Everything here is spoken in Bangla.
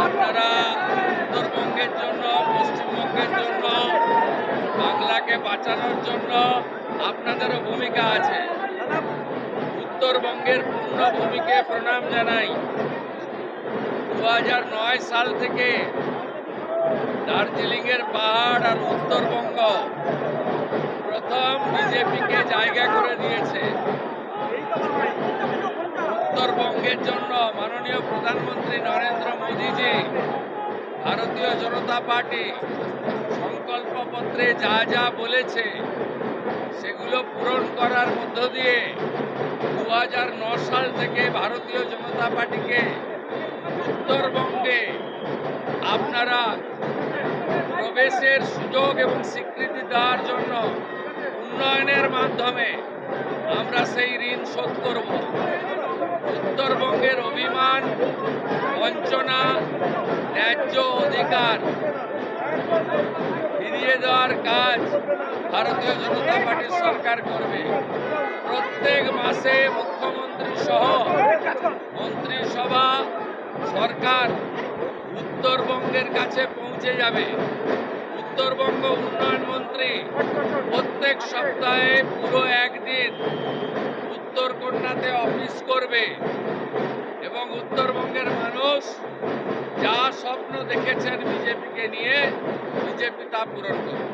আপনারা উত্তরবঙ্গের জন্য, পশ্চিমবঙ্গের জন্য, বাংলাকে বাঁচানোর জন্য আপনাদেরও ভূমিকা আছে। উত্তরবঙ্গের পূর্ণভূমিকে প্রণাম জানাই। 2009 সাল থেকে দার্জিলিংয়ের পাহাড় আর উত্তরবঙ্গ প্রথম বিজেপিকে জায়গা করে দিয়েছে। উত্তরবঙ্গের জন্য মাননীয় প্রধানমন্ত্রী নরেন্দ্র মোদীজি, ভারতীয় জনতা পার্টি সংকল্পপত্রে যা যা বলেছে সেগুলো পূরণ করার মধ্য দিয়ে 2009 সাল থেকে ভারতীয় জনতা পার্টিকে উত্তরবঙ্গে আপনারা প্রবেশের সুযোগ এবং স্বীকৃতি দেওয়ার জন্য উন্নয়নের মাধ্যমে আমরা সেই ঋণ শোধ করব। উত্তরবঙ্গের অভিমান, বঞ্চনা, ন্যায্য অধিকার ফিরিয়ে দেওয়ার কাজ ভারতীয় জনতা পার্টির সরকার করবে। প্রত্যেক মাসে মুখ্যমন্ত্রী সহ মন্ত্রিসভা, সরকার উত্তরবঙ্গের কাছে পৌঁছে যাবে। উত্তরবঙ্গ উন্নয়ন মন্ত্রী প্রত্যেক সপ্তাহে পুরো একদিন উত্তরকন্যাতে অফিস করবে এবং উত্তরবঙ্গের মানুষ যা স্বপ্ন দেখেছেন বিজেপিকে নিয়ে, বিজেপি তা পূরণ করবে।